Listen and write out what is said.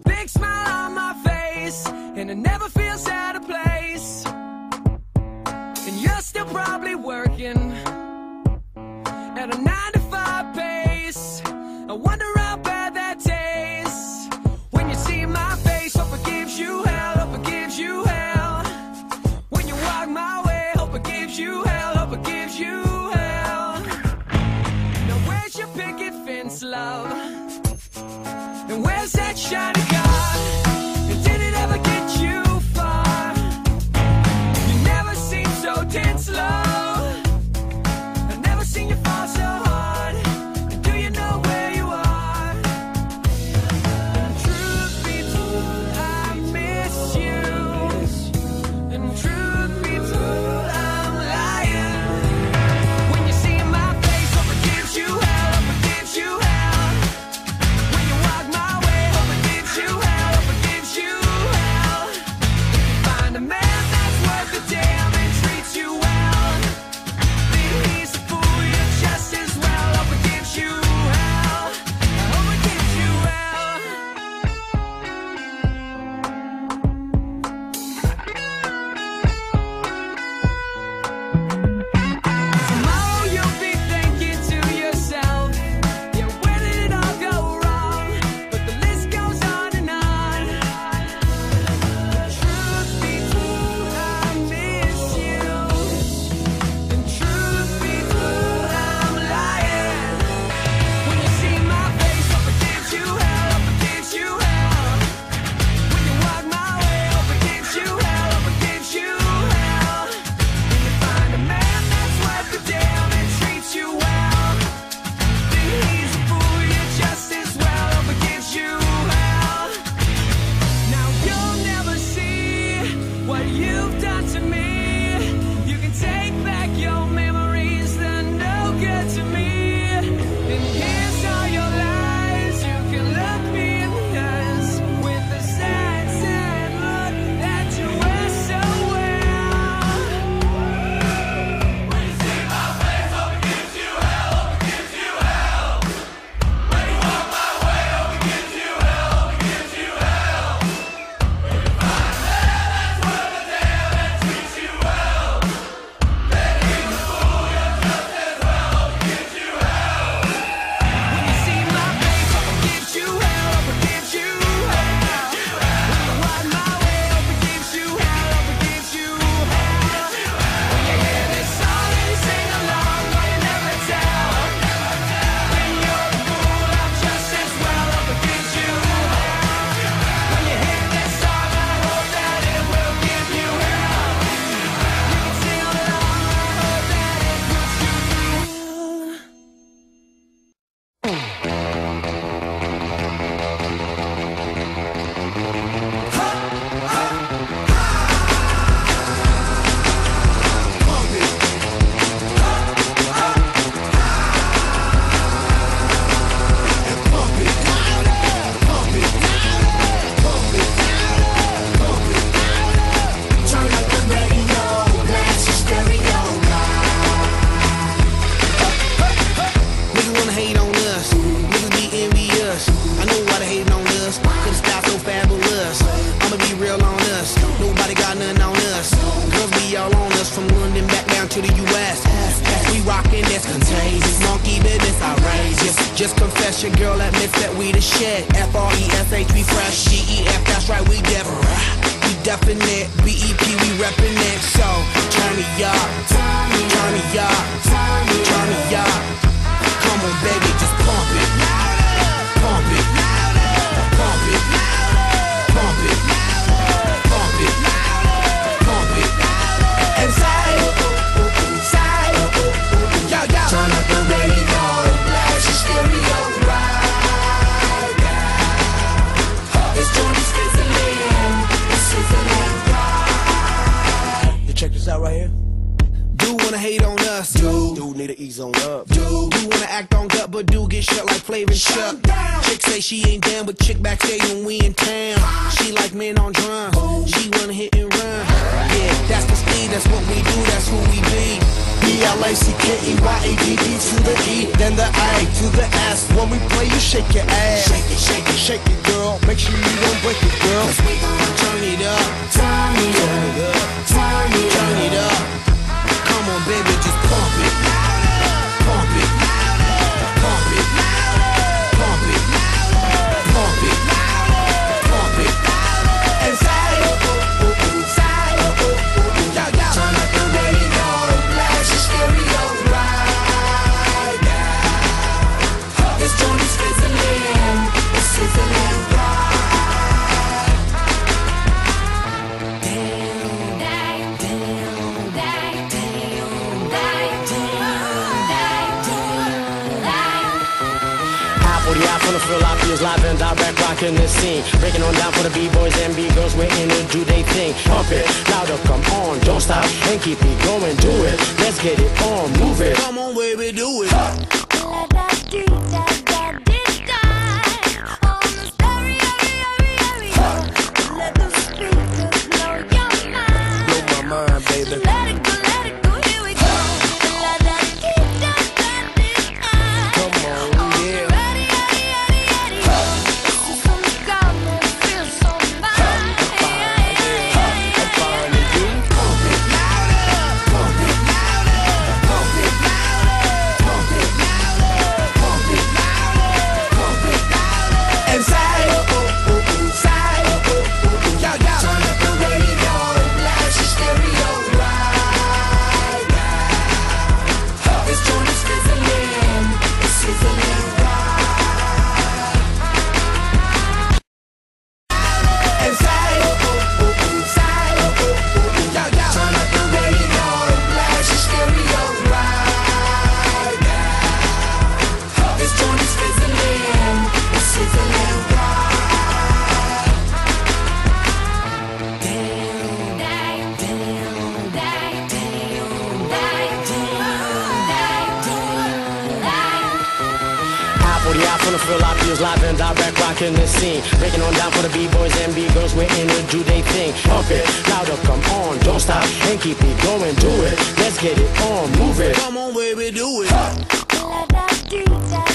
Big smile on my face, and it never feels out of place. And you're still probably working at a 9-to-5 pace. I wonder how bad that tastes when you see my face. Hope it gives you hell, hope it gives you hell. When you walk my way, hope it gives you hell, hope it gives you hell. Now where's your picket fence, love? And where's that shiny car? And did it ever get you far? You never seem so tense, love. I've never seen you fall so hard. And do you know where you are? And truth be told, I miss you. And truth be told, I'm lying. When you see my face, hope it gives you hell, hope it gives you hell. When you walk my way, hope it gives you hell, hope it gives you hell. If you find a man that's worth the damn and treats you well, then he's a fool, you're just as well. Hope it gives you hell, I hope it gives you hell. Tomorrow you'll be thinking to yourself, yeah, where did it all go wrong? But the list goes on and on. Truth be told, I miss you. And truth be told, I'm lying. When you see my face, hope it gives you hell, hope it gives you hell. When you walk my way, hope it gives you hell, hope it gives you hell. When you find a man that's worth the damn and treats you well, then he's a fool, you're just as well. Hope it gives you hell. Now you'll never see what you've done to me. You can take back your memories, they're no good to me. And here's all your lies. You can look me in the eyes with the sad, sad look that you wear so well. When you see my face, hope it gives you hell, hope it gives you hell. When you walk my way, hope it gives you hell, hope it gives you hell. When you find a man that's worth the damn and treats you well, then he's a fool, you're just as well. Hope it gives you hell. When you see my face, hope it gives you hell, hope it gives you hell. When you walk my way, hope it gives you hell, hope it gives you hell. When you hear this song and sing along, but you never tell. When you're a fool, I'm just as well. Hope it gives you hell. When you hear this song, I hope that it will give you hell. You can sing along, I hope that it puts you through. Turn up the radio, blast your stereo Niggas wanna hate on us, niggas be envious. I know why they hating on us, cause the style so fabulous. I'ma be real on us, nobody got nothing on us. Girls be all on us, from London back down to the US. We rockin', that's contagious, monkey business outrageous. Just confess your girl admits that we the shit. F-R-E-S-H, we fresh, G-E-F, that's right, we different. We definite, B-E-P, we reppin' it. So, turn me up, turn me up, turn me up. Come on, baby, just pump it, pump it, pump it, pump it, pump it, pump it. And say, yo, yo. Turn up the radio, blast your stereo right now. It's Tony Switzerland, it's Switzerland right. You check this out right here. Dude wanna hate on us, dude need to ease on up. Dude wanna act on gut, but dude get shut like Flavor Flavor Chuck. Chick say she ain't down, but chick backstage when we in town. She like men on drums. She wanna hit and run. Yeah, that's the speed, that's what we do, that's who we be. B-L-A-C-K-E-Y-A-D-D to the E, then the A to the S. When we play, you shake your ass. Shake it, shake it, shake it, girl. Make sure you don't break it, girl. Turn it up, Turn it up, turn it turn it up. Come on, baby, just pump it. Pump it. Pump it. Pump it. Pump it. Pump it. And say, Turn up the radio, blast your stereo right now. This joint is fizzling, it's sizzling right. Apple, the eye from the fill, I feels live and direct, rocking the scene. Breaking on down for the B-boys and B-girls, we're in to do they thing. Pump it, louder, come on, don't stop, and keep it going, do it. Let's get it on, move it. come on, baby, do it. Blow my mind, baby. Let it go, here we go. Come on, yeah. Ready, this is some drama, feel so fine. I'm fine with you. Pump it louder. Pump it louder. Pump it louder. Pump it louder. Pump it louder. Pump it louder. And say, Turn up the radio, blast your stereo right now. This joint is fizzling, it's sizzling right. and say, Turn up the radio, blast your stereo right now. This joint is fizzling, it's sizzling right. Apple, the eye from the fill, I feels live and direct, rocking the scene. Breaking on down for the B-boys and B-girls, we're in to do they thing. Pump it, louder, come on, don't stop, and keep it going, do it. Let's get it on, move it. come on, baby, do it. Da da